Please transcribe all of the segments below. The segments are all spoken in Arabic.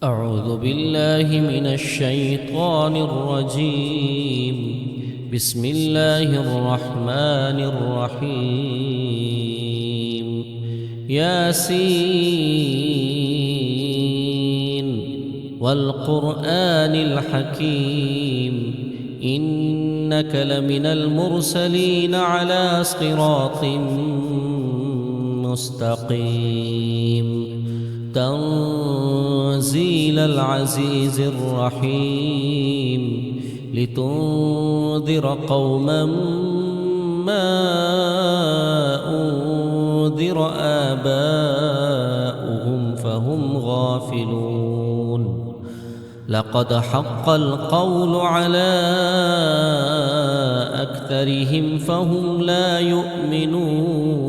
أعوذ بالله من الشيطان الرجيم. بسم الله الرحمن الرحيم. ياسين والقرآن الحكيم إنك لمن المرسلين على صراط مستقيم. تنزيل العزيز الرحيم لتنذر قوما ما أنذر آباؤهم فهم غافلون. لقد حق القول على أكثرهم فهم لا يؤمنون.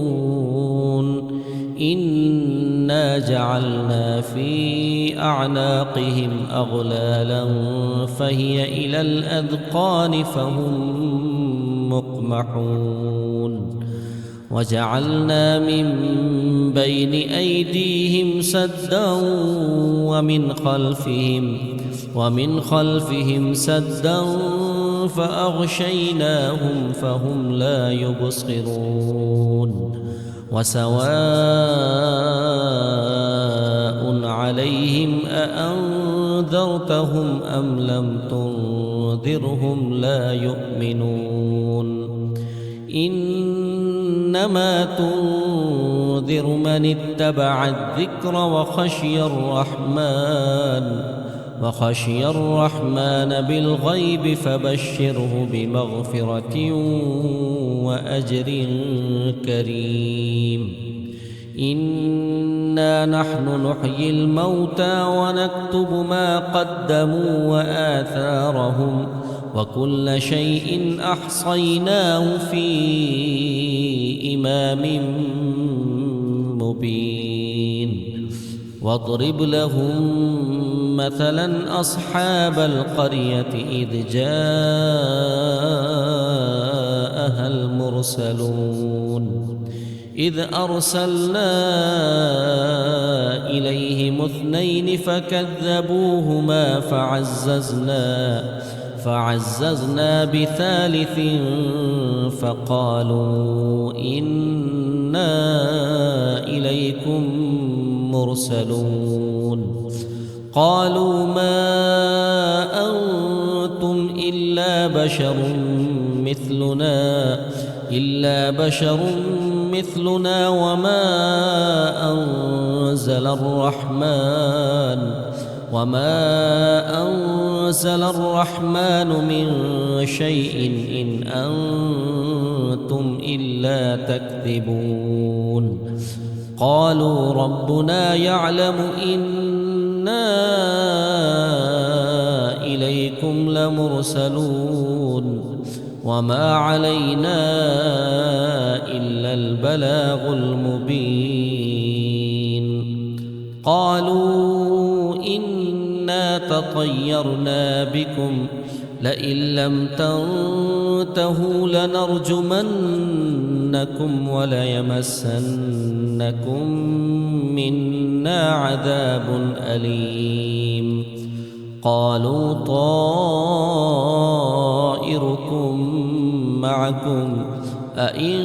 إنا جعلنا في أعناقهم أغلالا فهي إلى الأذقان فهم مقمحون. وجعلنا من بين أيديهم سدا ومن خلفهم سدا فأغشيناهم فهم لا يبصرون. وسواء عليهم أأنذرتهم أم لم تنذرهم لا يؤمنون. إنما تنذر من اتبع الذكر وخشي الرحمن بالغيب فبشره بمغفرة وأجر كريم. إنا نحن نحيي الموتى ونكتب ما قدموا وآثارهم وكل شيء أحصيناه في إمام مبين. واضرب لهم مثلا أصحاب القرية إذ جاءها المرسلون إذ أرسلنا إليهم اثنين فكذبوهما فعززنا بثالث فقالوا إنا إليكم مرسلون. قالوا ما أنتم إلا بشر مثلنا وما أنزل الرحمن من شيء إن أنتم إلا تكذبون. قالوا ربنا يعلم إنا إليكم لمرسلون وما علينا إلا البلاغ المبين. قالوا إنا تطيرنا بكم لئن لم تنتهوا لنرجمنكم وليمسنكم منا عذاب أليم. قالوا طائركم معكم أئن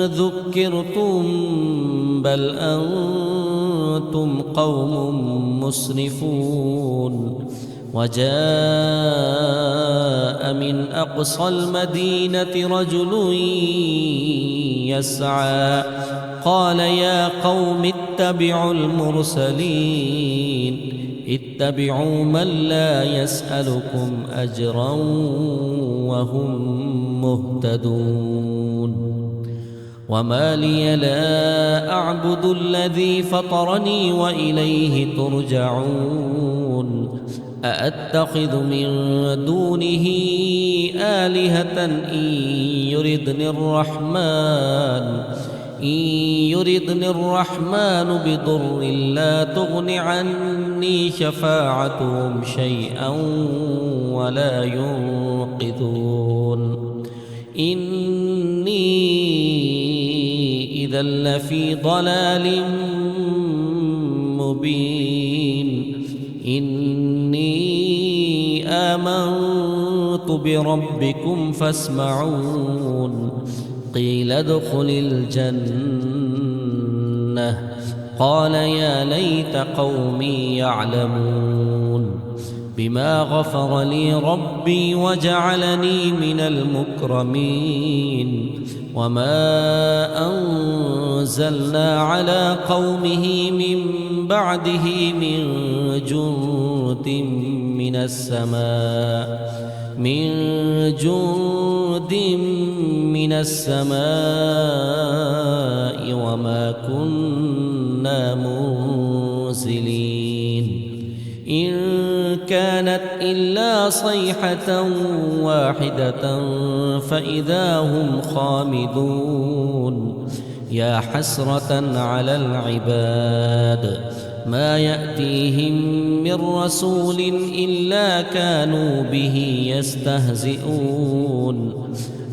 ذكرتم بل أنتم قوم مسرفون. وجاء من أقصى المدينة رجل يسعى قال يا قوم اتبعوا المرسلين اتبعوا من لا يسألكم أجرا وهم مهتدون. وما لي لا أعبد الذي فطرني وإليه ترجعون. أأتخذ من دونه آلهة إن يردني الرحمن بضر لا تغن عني شفاعتهم شيئا ولا ينقذون. إني إذا لفي ضلال مبين. إني آمنت بربكم فاسمعون قيل ادخل الجنة قال يا ليت قومي يعلمون بما غفر لي ربي وجعلني من المكرمين وما أنزلنا على قومه من بعده من جند من السماء وما كنا منزلين إن كانت إلا صيحة واحدة فإذا هم خامدون يا حسرة على العباد ما يأتيهم من رسول إلا كانوا به يستهزئون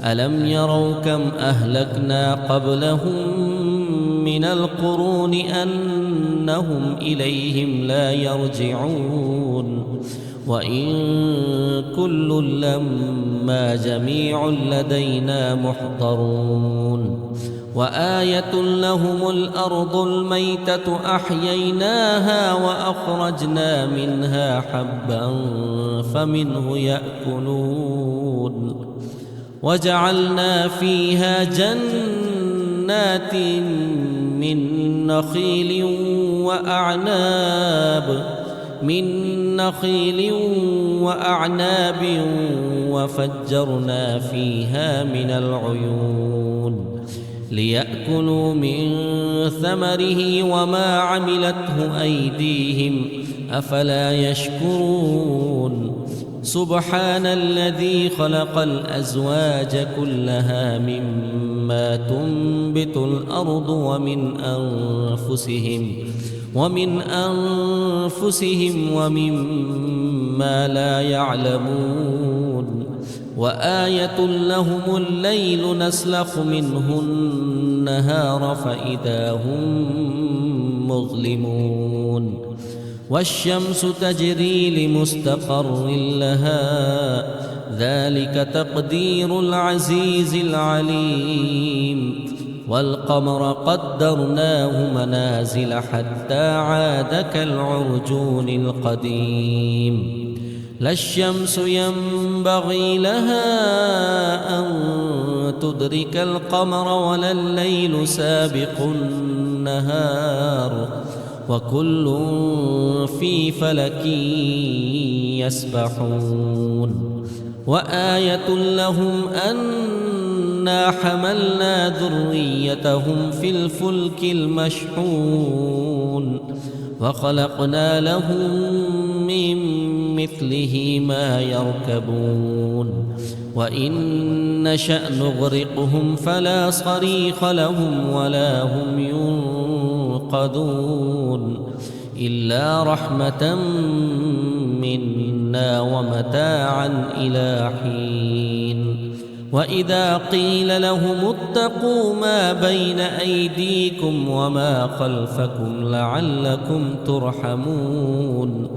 ألم يروا كم أهلكنا قبلهم من القرون أنهم إليهم لا يرجعون وإن كل لما جميع لدينا محضرون وآية لهم الأرض الميتة أحييناها وأخرجنا منها حبا فمنه يأكلون وجعلنا فيها جنات من نخيل وأعناب وفجرنا فيها من العيون ليأكلوا من ثمره وما عملته أيديهم أفلا يشكرون سبحان الذي خلق الأزواج كلها مما تنبت الأرض ومن أنفسهم ومما لا يعلمون وآية لهم الليل نسلخ منه النهار فإذا هم مظلمون والشمس تجري لمستقر لها ذلك تقدير العزيز العليم والقمر قدرناه منازل حتى عاد كالعرجون القديم لا الشمس ينبغي لها أن تدرك القمر ولا الليل سابق النهار وكل في فلك يسبحون وآية لهم أنا حملنا ذريتهم في الفلك المشحون وخلقنا لهم من مثله ما يركبون وإن نشأ نغرقهم فلا صريخ لهم ولا هم ينقذون إلا رحمة منا ومتاعا إلى حين وإذا قيل لهم اتقوا ما بين أيديكم وما خلفكم لعلكم ترحمون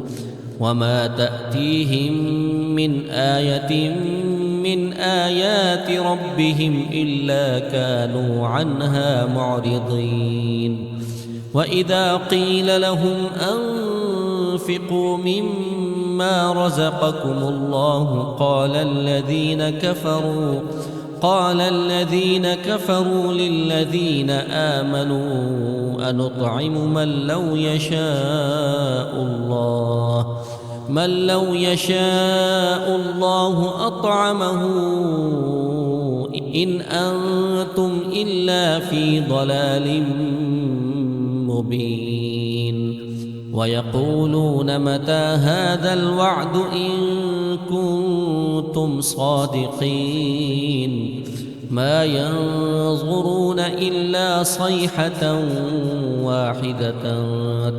وما تأتيهم من آية من آيات ربهم إلا كانوا عنها معرضين وإذا قيل لهم أنفقوا مما رزقكم الله قال الذين كفروا للذين آمنوا أنطعم من لو يشاء الله أطعمه إن أنتم إلا في ضلال مبين ويقولون متى هذا الوعد إن كنتم صادقين ما ينظرون إلا صيحة واحدة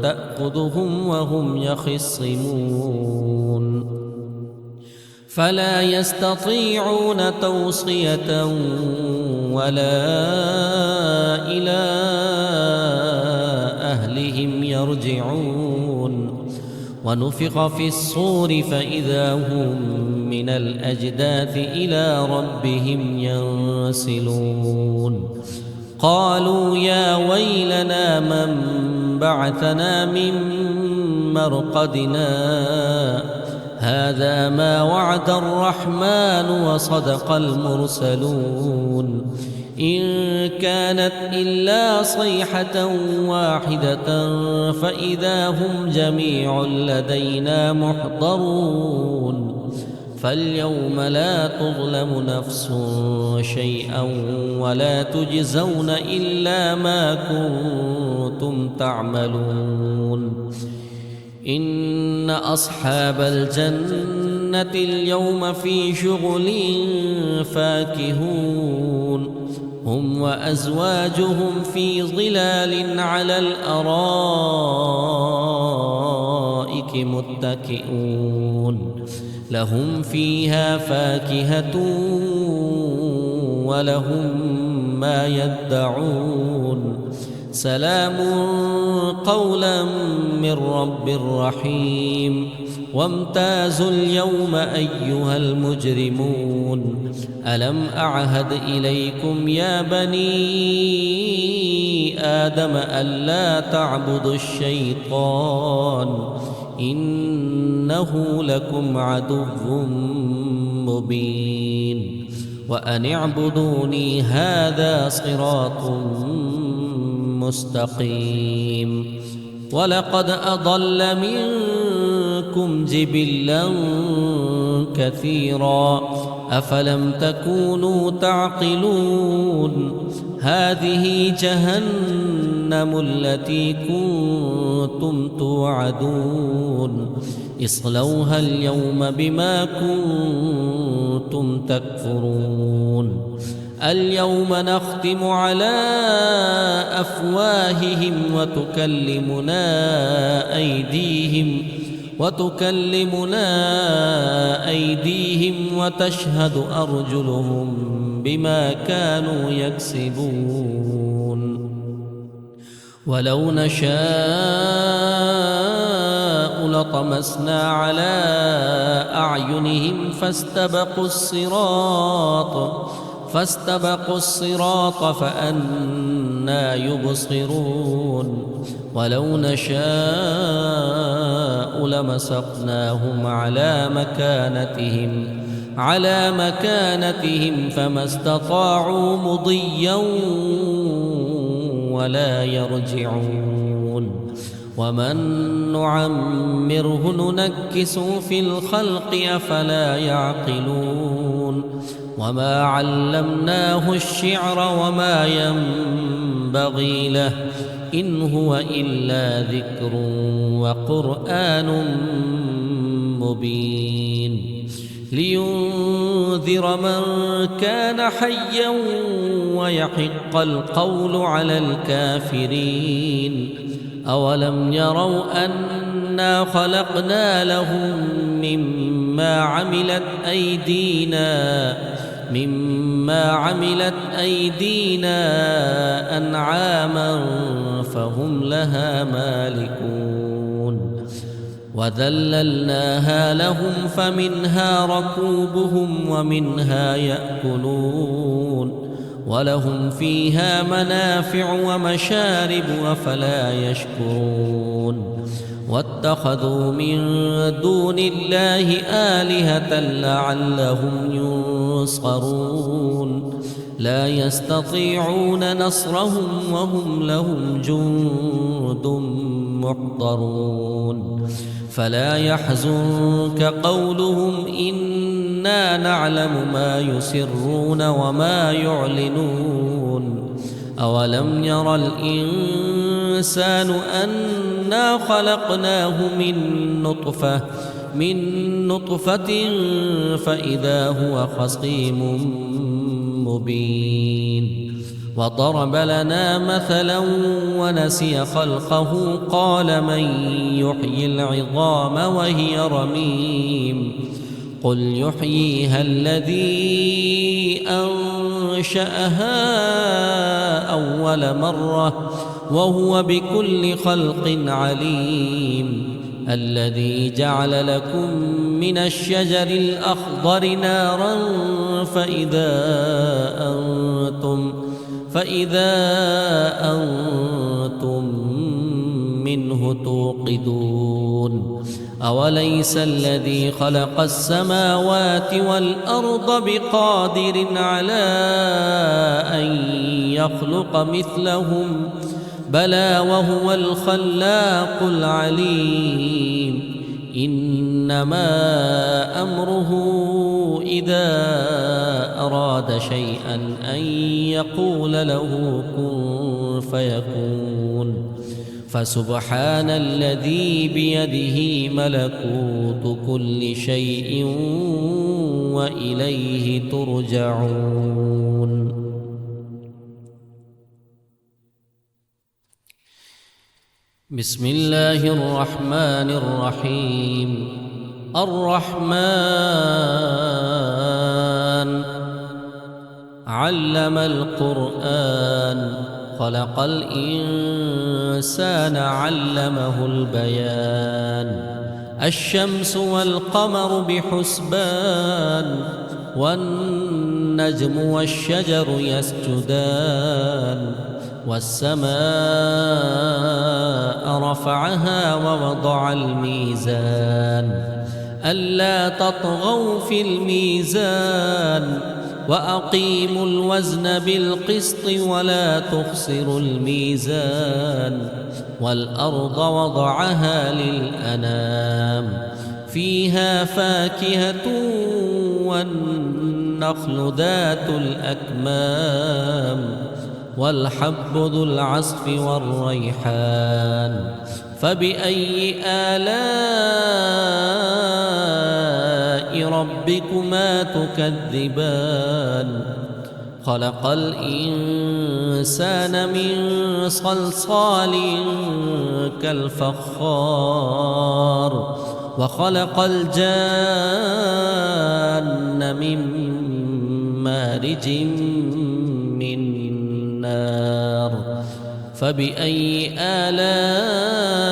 تأخذهم وهم يخصمون فلا يستطيعون توصية ولا إلى أهلهم يرجعون ونفخ في الصور فإذا هم من الأجداث إلى ربهم ينسلون قالوا يا ويلنا من بعثنا من مرقدنا هذا ما وعد الرحمن وصدق المرسلون إن كانت إلا صيحة واحدة فإذا هم جميع لدينا محضرون فاليوم لا تظلم نفس شيئا ولا تجزون إلا ما كنتم تعملون إن أصحاب الجنة اليوم في شغل فاكهون هم وأزواجهم في ظلال على الأرائك متكئون لهم فيها فاكهة ولهم ما يدعون سلام قولا من رب رحيم وامتازوا اليوم أيها المجرمون ألم أعهد إليكم يا بني آدم ألا تعبدوا الشيطان إنه لكم عدو مبين وأن اعبدوني هذا صراط مستقيم ولقد أضل منكم جبلا كثيرا أفلم تكونوا تعقلون هذه جهنم التي كنتم توعدون اصلوها اليوم بما كنتم تكفرون اليوم نختم على أفواههم وتكلمنا أيديهم وتشهد أرجلهم بما كانوا يكسبون ولو نشاء لطمسنا على أعينهم فاستبقوا الصراط فأنى يبصرون ولو نشاء لمسخناهم على مكانتهم فما استطاعوا مضيا ولا يرجعون ومن نعمره ننكسه في الخلق أفلا يعقلون وما علمناه الشعر وما ينبغي له إن هو إلا ذكر وقرآن مبين لينذر من كان حيا ويحق القول على الكافرين أولم يروا أنا خلقنا لهم مما عملت أيدينا أنعاما فهم لها مالكون وذللناها لهم فمنها ركوبهم ومنها يأكلون ولهم فيها منافع ومشارب أفلا يشكرون واتخذوا من دون الله آلهة لعلهم ينصرون لا يستطيعون نصرهم وهم لهم جند محضرون فلا يحزنك قولهم إنا نعلم ما يسرون وما يعلنون أولم ير الإنسان أنا خلقناه من نطفة فإذا هو خصيم مبين وضرب لنا مثلا ونسي خلقه قال من يحيي العظام وهي رميم قل يحييها الذي أنشأها أول مرة وهو بكل خلق عليم الذي جعل لكم من الشجر الأخضر نارا فإذا أنتم منه توقدون أوليس الذي خلق السماوات والأرض بقادر على أن يخلق مثلهم بلى وهو الخلاق العليم إنما أمره إذا أراد شيئا أن يقول له كن فيكون فسبحان الذي بيده ملكوت كل شيء وإليه ترجعون. بسم الله الرحمن الرحيم. الرحمن علم القرآن خلق الإنسان علمه البيان الشمس والقمر بحسبان والنجم والشجر يسجدان والسماء رفعها ووضع الميزان ألا تطغوا في الميزان وأقيموا الوزن بالقسط ولا تخسروا الميزان والأرض وضعها للأنام فيها فاكهة والنخل ذات الأكمام والحب ذو العصف والريحان فبأي آلاء ربكما تكذبان خلق الإنسان من صلصال كالفخار وخلق الجان من مارج من نار فبأي آلاء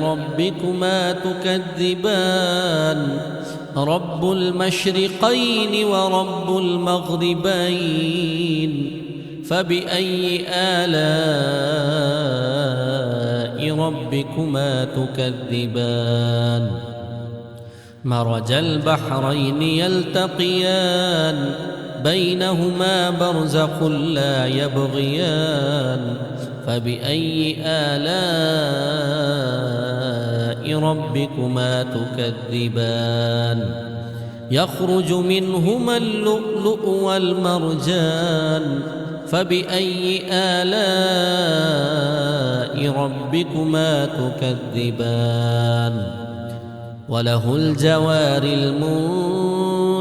ربكما تكذبان رب المشرقين ورب المغربين فبأي آلاء ربكما تكذبان مرج البحرين يلتقيان بينهما برزخ لا يبغيان فبأي آلاء ربكما تكذبان يخرج منهما اللؤلؤ والمرجان فبأي آلاء ربكما تكذبان وله الجوار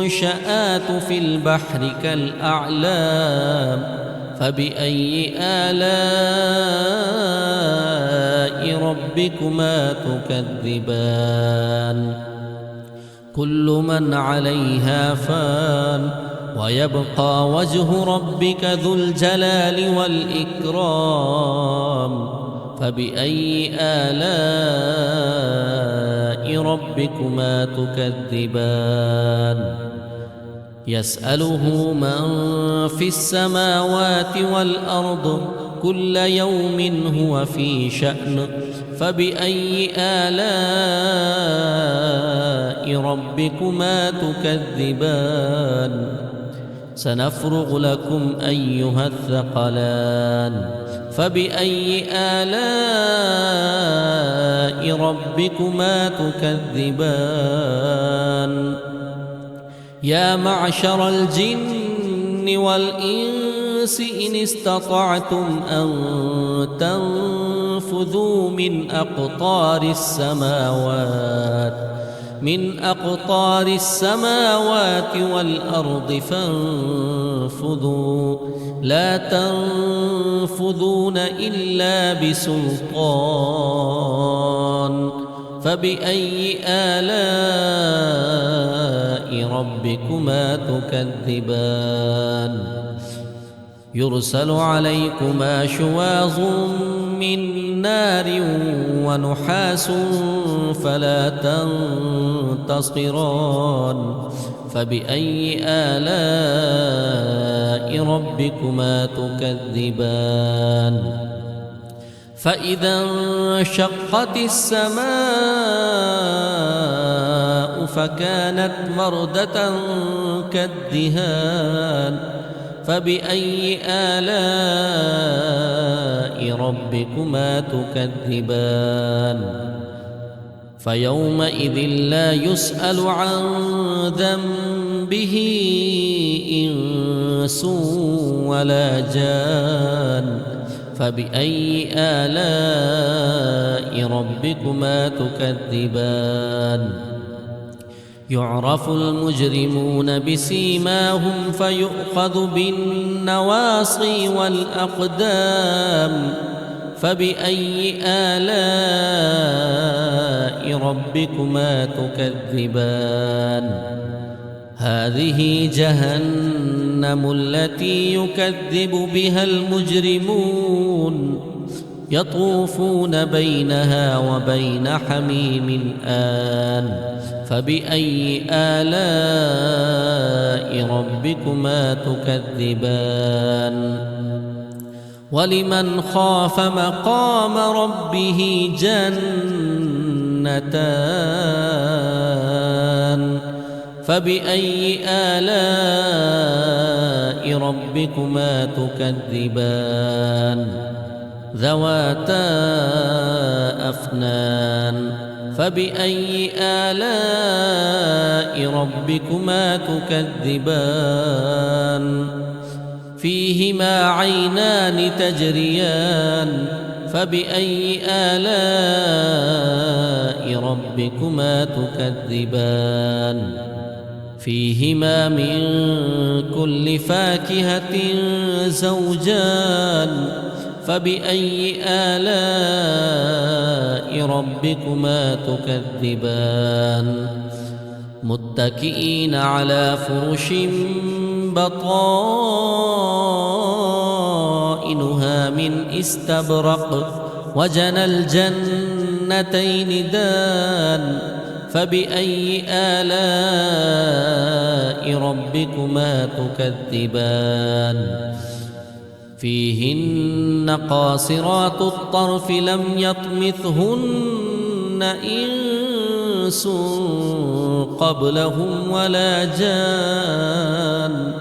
المنشآت في البحر كالأعلام فبأي آلاء ربكما تكذبان كل من عليها فان ويبقى وجه ربك ذو الجلال والإكرام فبأي آلاء ربكما تكذبان يسأله من في السماوات والأرض كل يوم هو في شأن فبأي آلاء ربكما تكذبان سنفرغ لكم أيها الثقلان فبأي آلاء ربكما تكذبان يا معشر الجن والإنس إن استطعتم أن تنفذوا من أقطار السماوات والأرض فانفذوا لا تنفذون إلا بسلطان فبأي آلاء ربكما تكذبان يرسل عليكما شواظ من نار ونحاس فلا تنتصران فبأي آلاء ربكما تكذبان فإذا انشقت السماء فكانت وردة كالدهان فبأي آلاء ربكما تكذبان فيومئذ لا يسأل عن ذنبه إنس ولا جان فبأي آلاء ربكما تكذبان يعرف المجرمون بسيماهم فيؤخذ بالنواصي والأقدام فبأي آلاء ربكما تكذبان هذه جهنم التي يكذب بها المجرمون يطوفون بينها وبين حميم آن فبأي آلاء ربكما تكذبان ولمن خاف مقام ربه جنتان فبأي آلاء ربكما تكذبان ذواتا أفنان فبأي آلاء ربكما تكذبان فيهما عينان تجريان فبأي آلاء ربكما تكذبان فيهما من كل فاكهة زوجان فبأي آلاء ربكما تكذبان متكئين على فرش بطائنها من استبرق وجنى الجنتين دان فبأي آلاء ربكما تكذبان فيهن قاصرات الطرف لم يطمثهن إنس قبلهم ولا جان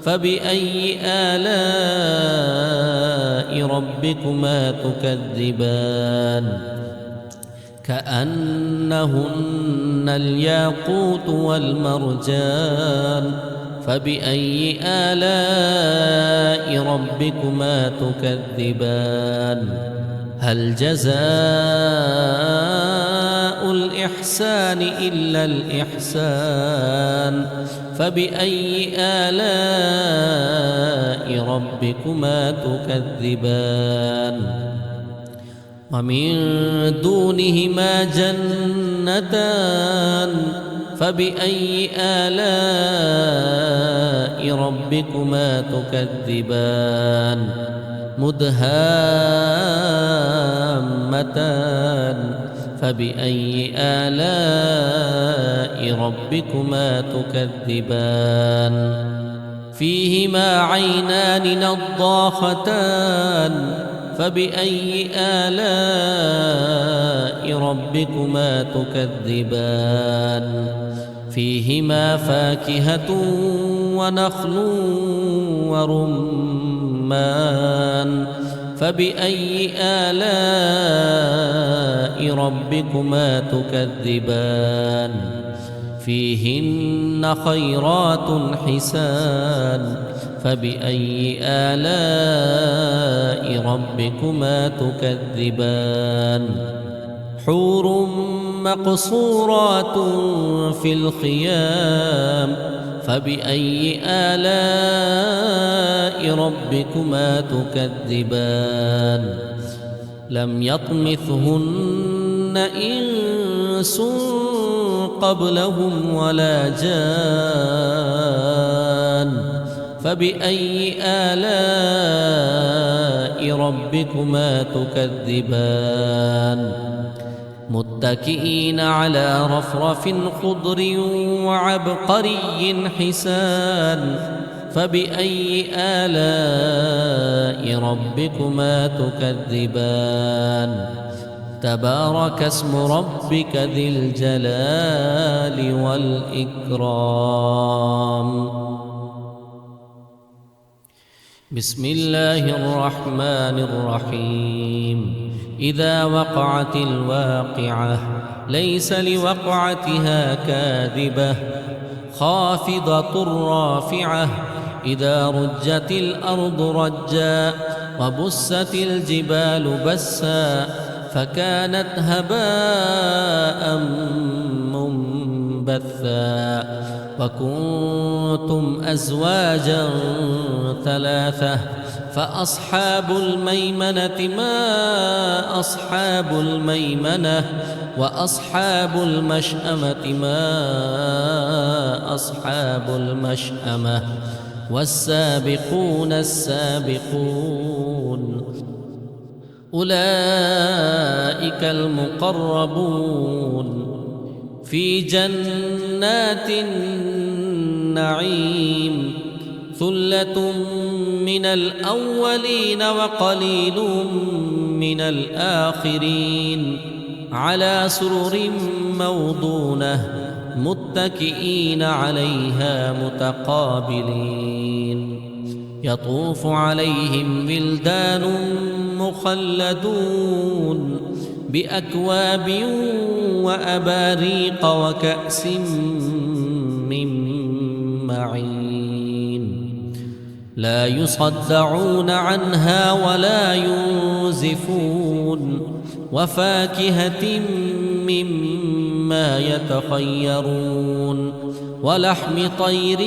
فبأي آلاء ربكما تكذبان كأنهن الياقوت والمرجان فبأي آلاء ربكما تكذبان هل جزاء الإحسان إلا الإحسان فبأي آلاء ربكما تكذبان ومن دونهما جنتان فبأي آلاء ربكما تكذبان مدهامتان فبأي آلاء ربكما تكذبان فيهما عينان نضاختان فبأي آلاء ربكما تكذبان فيهما فاكهة ونخل ورمان فبأي آلاء ربكما تكذبان فيهن خيرات حسان فبأي آلاء ربكما تكذبان حور مقصورات في الخيام فبأي آلاء ربكما تكذبان لم يطمثهن إنس قبلهم ولا جان فبأي آلاء ربكما تكذبان متكئين على رفرف خضر وعبقري حسان فبأي آلاء ربكما تكذبان تبارك اسم ربك ذي الجلال والإكرام. بسم الله الرحمن الرحيم. إذا وقعت الواقعة ليس لوقعتها كاذبة خافضة رافعة إذا رجت الأرض رجا وبست الجبال بسا فكانت هباء منبثا وكنتم أزواجا ثلاثة فأصحاب الميمنة ما أصحاب الميمنة وأصحاب المشأمة ما أصحاب المشأمة والسابقون السابقون أولئك المقربون في جنات النعيم ثلة من الأولين وقليل من الآخرين على سرر موضونة متكئين عليها متقابلين يطوف عليهم ولدان مخلدون بأكواب وأباريق وكأس من معين لا يصدعون عنها ولا ينزفون وفاكهة مما يتخيرون ولحم طير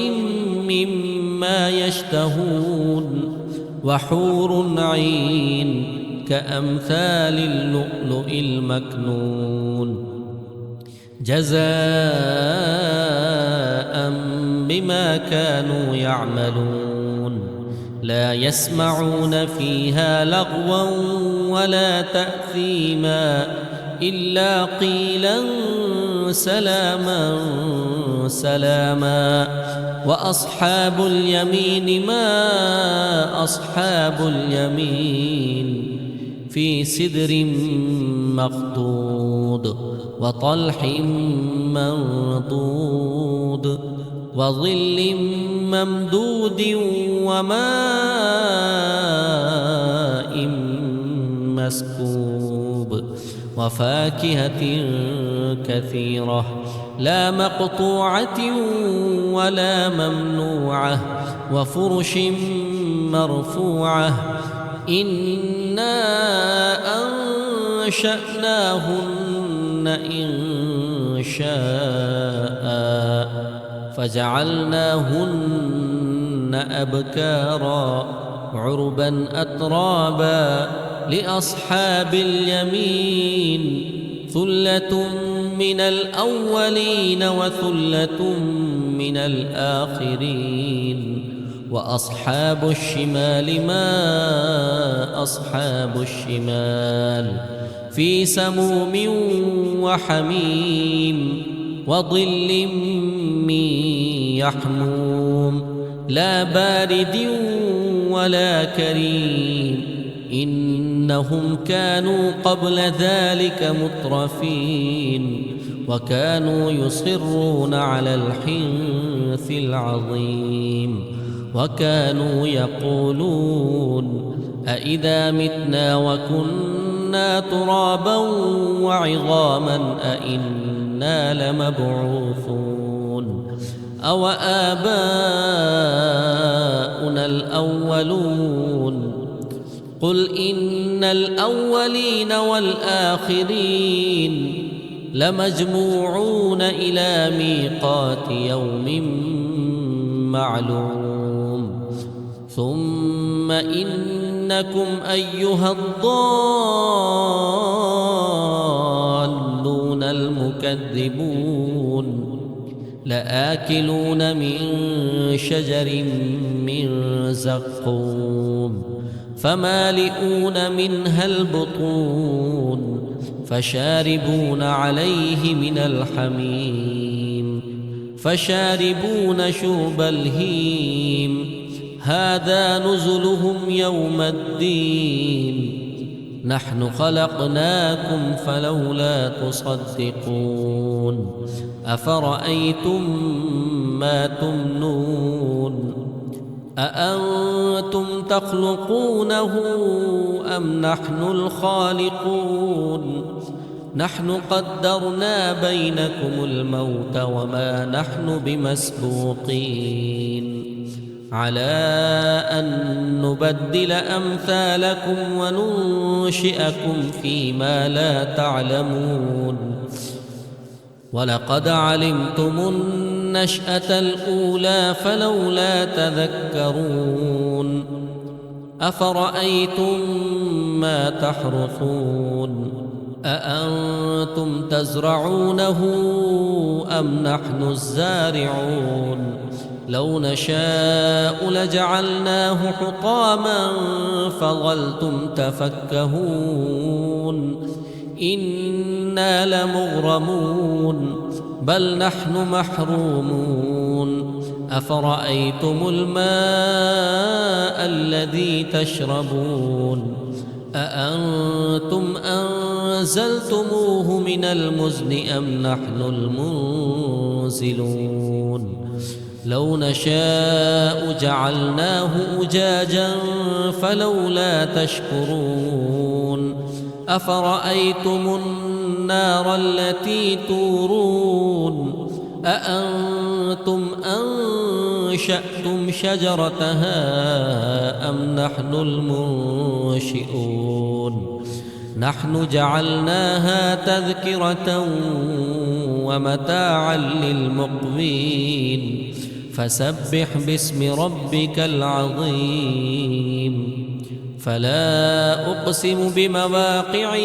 مما يشتهون وحور عين كأمثال اللؤلؤ المكنون جزاء بما كانوا يعملون لا يسمعون فيها لغوا ولا تأثيما إلا قيلا سلاما سلاما وأصحاب اليمين ما أصحاب اليمين في سدر مخضود وطلح منضود وظل ممدود وماء مسكوب وفاكهة كثيرة لا مقطوعة ولا ممنوعة وفرش مرفوعة إنا أنشأناهن إن شاء فجعلناهن أبكارا عربا أترابا لأصحاب اليمين ثلة من الأولين وثلة من الآخرين وأصحاب الشمال ما أصحاب الشمال في سموم وحميم وظل من يحموم لا بارد ولا كريم إنهم كانوا قبل ذلك مترفين وكانوا يصرون على الحنث العظيم وكانوا يقولون أإذا متنا وكنا ترابا وعظاما أإنا لمبعوثون أو آباؤنا الأولون قل إن الأولين والآخرين لمجموعون إلى ميقات يوم معلوم ثم إنكم أيها الضالون المكذبون لآكلون من شجر من زقوم فمالئون منها البطون فشاربون عليه من الحميم فشاربون شرب الهيم هذا نزلهم يوم الدين نحن خلقناكم فلولا تصدقون أفرأيتم ما تمنون أأنتم تخلقونه أم نحن الخالقون نحن قدرنا بينكم الموت وما نحن بمسبوقين على أن نبدل أمثالكم وننشئكم فيما لا تعلمون ولقد علمتم النشأة الأولى فلولا تذكرون أفرأيتم ما تحرثون أأنتم تزرعونه أم نحن الزارعون لو نشاء لجعلناه حطاما فظلتم تفكهون إنا لمغرمون بل نحن محرومون أفرأيتم الماء الذي تشربون أأنتم أنزلتموه من المزن أم نحن المنزلون لو نشاء جعلناه أجاجا فلولا تشكرون أفرأيتم النار التي تورون أأنتم أنشأتم شجرتها أم نحن المنشئون نحن جعلناها تذكرة ومتاعا للمقوين فسبح باسم ربك العظيم فلا أقسم بمواقع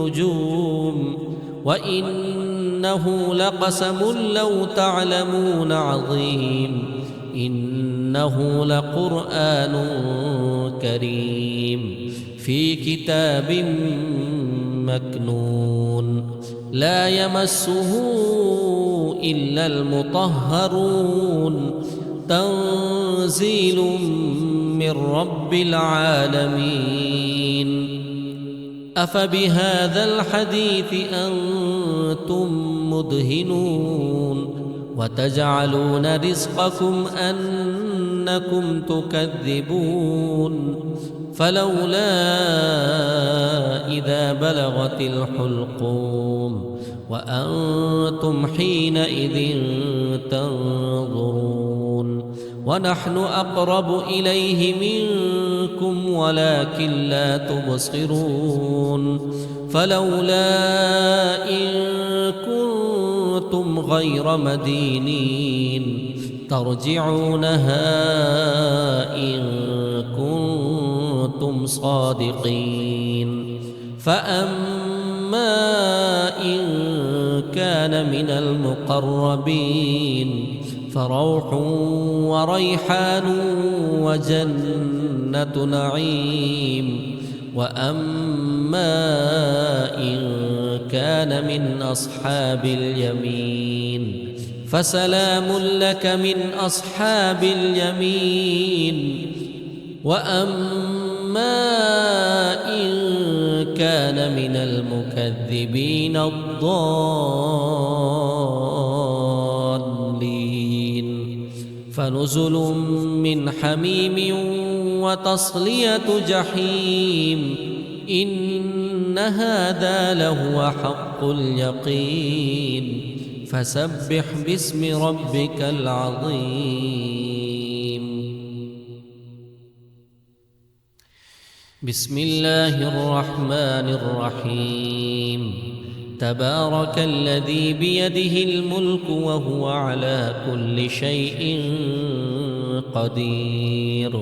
النجوم وإنه لقسم لو تعلمون عظيم إنه لقرآن كريم في كتاب مكنون لا يمسه إلا المطهرون تنزيل من رب العالمين أفبهذا الحديث أنتم مدهنون وتجعلون رزقكم أنكم تكذبون فلولا إذا بلغت الحلقوم وأنتم حينئذ تنظرون ونحن أقرب إليه منكم ولكن لا تبصرون فلولا إن كنتم غير مدينين ترجعونها إن كنتم صادقين فأما إن كان من المقربين فروح وريحان وجنة نعيم وأما إن كان من أصحاب اليمين فسلام لك من أصحاب اليمين وأما إن كان من المكذبين الضالين فنزل من حميم وتصلية جحيم إن هذا لهو حق اليقين فسبح باسم ربك العظيم بسم الله الرحمن الرحيم تبارك الذي بيده الملك وهو على كل شيء قدير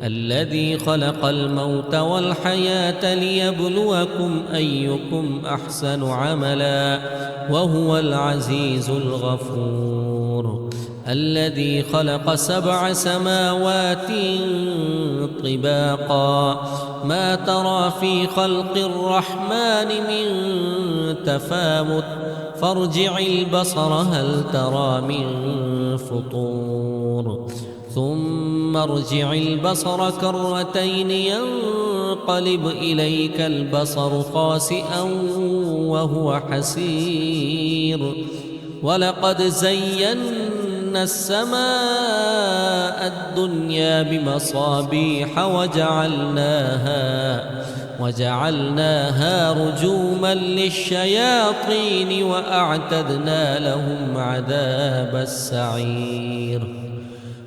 الذي خلق الموت والحياة ليبلوكم أيكم أحسن عملا وهو العزيز الغفور الذي خلق 7 سماوات طباقا ما ترى في خلق الرحمن من تفاوت فارجع البصر هل ترى من فطور ثم ارجع البصر كرتين ينقلب إليك البصر خاسئا وهو حسير ولقد زينا السماء الدنيا بمصابيح وجعلناها رجوما للشياطين وأعتدنا لهم عذاب السعير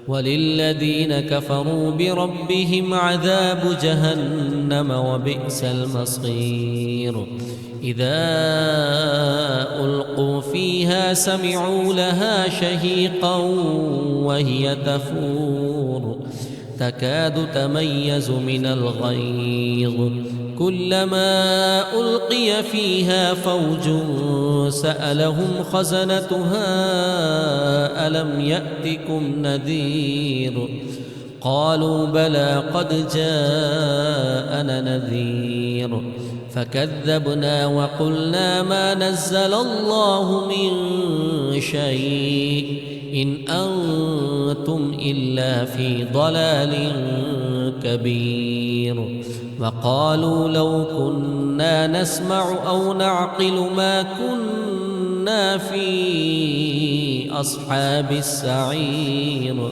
وللذين كفروا بربهم عذاب جهنم وبئس المصير إذا ألقوا فيها سمعوا لها شهيقا وهي تفور تكاد تميز من الغيظ كلما ألقي فيها فوج سألهم خزنتها ألم يأتكم نذير قالوا بلى قد جاءنا نذير فكذبنا وقلنا ما نزل الله من شيء إن أنتم إلا في ضلال كبير وقالوا لو كنا نسمع أو نعقل ما كنا في أصحاب السعير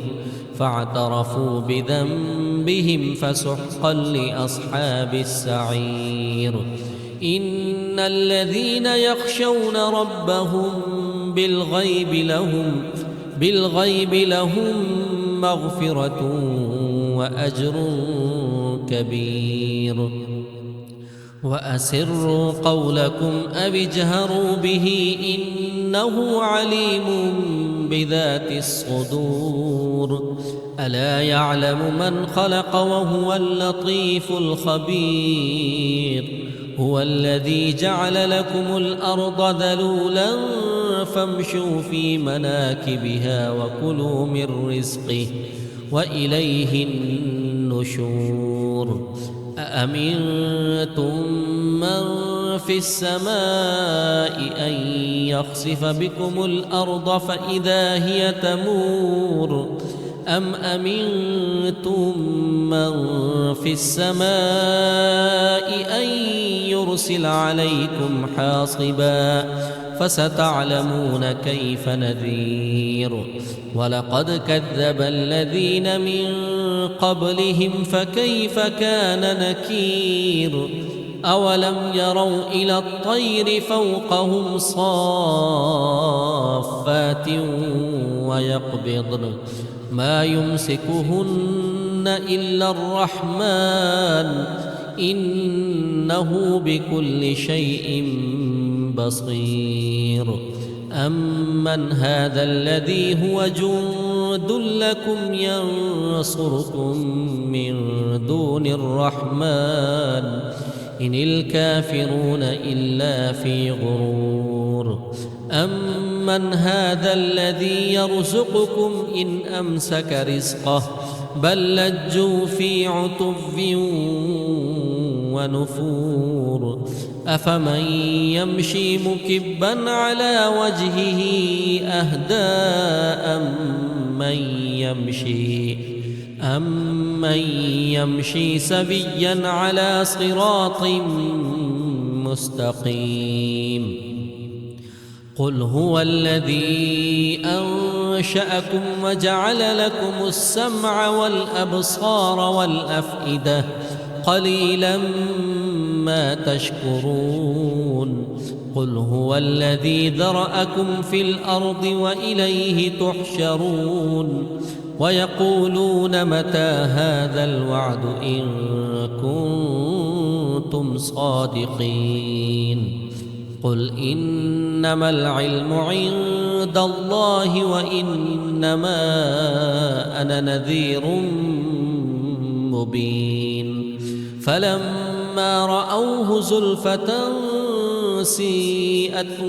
فاعترفوا بذنبهم فسحقا لأصحاب السعير إن الذين يخشون ربهم بالغيب لهم مغفرة وأجر كبير وأسروا قولكم أو اجهروا به إنه عليم بذات الصدور ألا يعلم من خلق وهو اللطيف الخبير هو الذي جعل لكم الأرض ذلولا فامشوا في مناكبها وكلوا من رزقه وإليه النشور أأمنتم من في السماء أن يخسف بكم الأرض فإذا هي تمور أم أمنتم من في السماء أن يرسل عليكم حاصبا فستعلمون كيف نذير ولقد كذب الذين من قبلهم فكيف كان نكير أولم يروا إلى الطير فوقهم صافات ويقبضن ما يمسكهن إلا الرحمن إنه بكل شيء بصير أمن هذا الذي هو جند لكم ينصركم من دون الرحمن إن الكافرون إلا في غرور أمن هذا الذي يرزقكم إن أمسك رزقه بل لجوا في عتو ونفور أفمن يمشي مكبا على وجهه أهدى أمن يمشي سبيا على صراط مستقيم قل هو الذي أنشأكم وجعل لكم السمع والأبصار والأفئدة قليلا ما تشكرون قل هو الذي ذرأكم في الأرض وإليه تحشرون ويقولون متى هذا الوعد إن كنتم صادقين قل إنما العلم عند الله وإنما أنا نذير مبين. فلما رأوه زلفة سيئت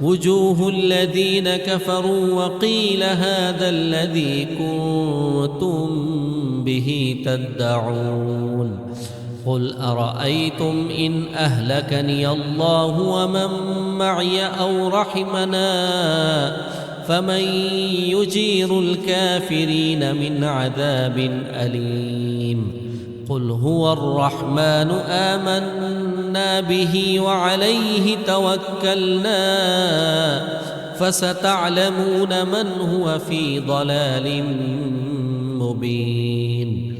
وجوه الذين كفروا وقيل هذا الذي كنتم به تدعون. قل أرأيتم إن أهلكني الله ومن معي أو رحمنا فمن يجير الكافرين من عذاب أليم. قل هو الرحمن آمنا به وعليه توكلنا فستعلمون من هو في ضلال مبين.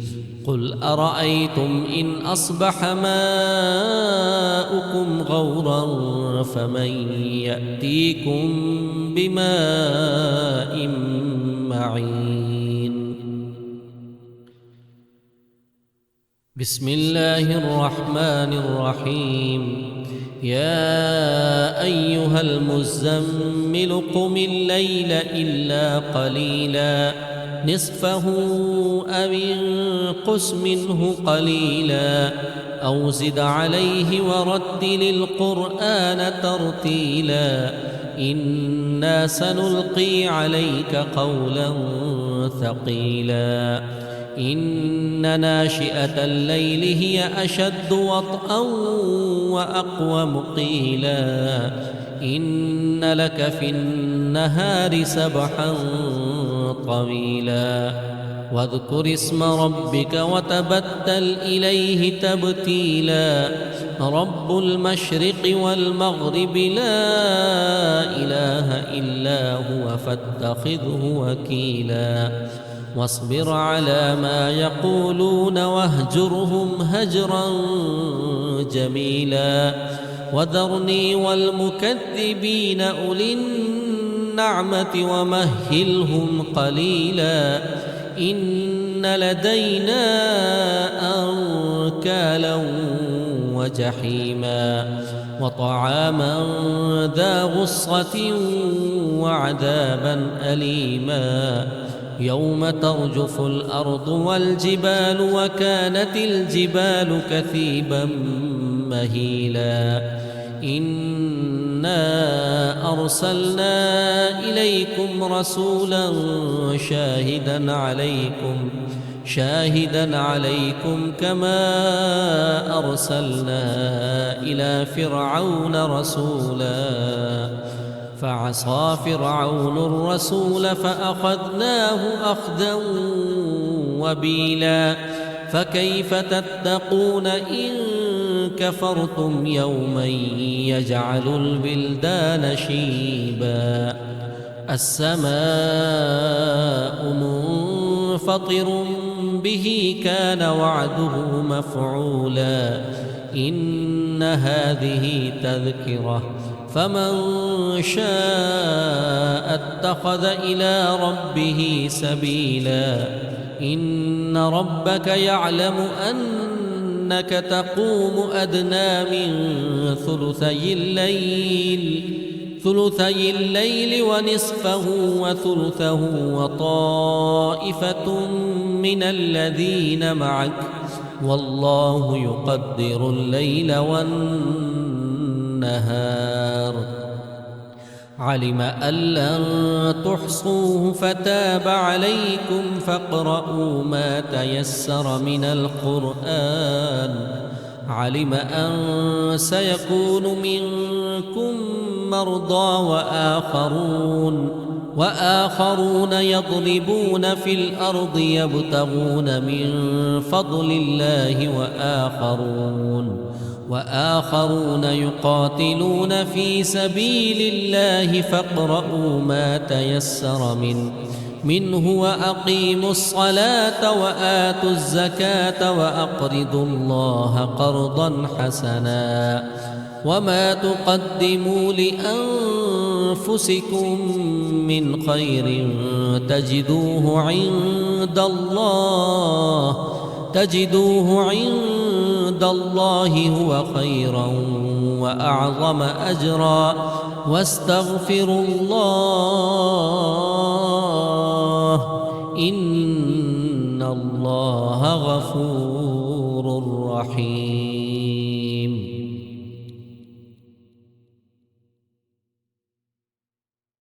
قل أرأيتم إن أصبح ماؤكم غورا فمن يأتيكم بماء معين. بسم الله الرحمن الرحيم. يا أيها المزمل قم الليل إلا قليلا نصفه أو انقص منه قليلا أو زد عليه ورتل القرآن ترتيلا إنا سنلقي عليك قولا ثقيلا. إن ناشئة الليل هي أشد وطئا وأقوم قيلا. إن لك في النهار سبحا طويلا. واذكر اسم ربك وتبتل إليه تبتيلا. رب المشرق والمغرب لا إله إلا هو فاتخذه وكيلا. واصبر على ما يقولون واهجرهم هجرا جميلا. وذرني والمكذبين أولي النعمة ومهلهم قليلا. إن لدينا أنكالا وجحيما وطعاما ذا غصة وعذابا أليما. يوم ترجف الأرض والجبال وكانت الجبال كثيبا مهيلا. إنا أرسلنا إليكم رسولا شاهدا عليكم كما أرسلنا إلى فرعون رسولا فعصى فرعون الرسول فأخذناه أخذا وبيلا. فكيف تتقون إن كفرتم يوما يجعل البلدان شيبا. السماء منفطر به كان وعده مفعولا. إن هذه تذكرة فمن شاء اتخذ إلى ربه سبيلا. إن ربك يعلم أنك تقوم أدنى من ثلثي الليل ونصفه وثلثه وطائفة من الذين معك والله يقدر الليل والنهار. علم أن لن تحصوه فتاب عليكم فاقرؤوا ما تيسر من القرآن. علم أن سيكون منكم مرضى وآخرون يضربون في الأرض يبتغون من فضل الله وآخرون يقاتلون في سبيل الله فاقرؤوا ما تيسر منه وأقيموا الصلاة وآتوا الزكاة وأقرضوا الله قرضا حسنا. وما تقدموا لأنفسكم من خير تجدوه عند الله هو خيرا وأعظم أجرا. واستغفروا الله إن الله غفور رحيم.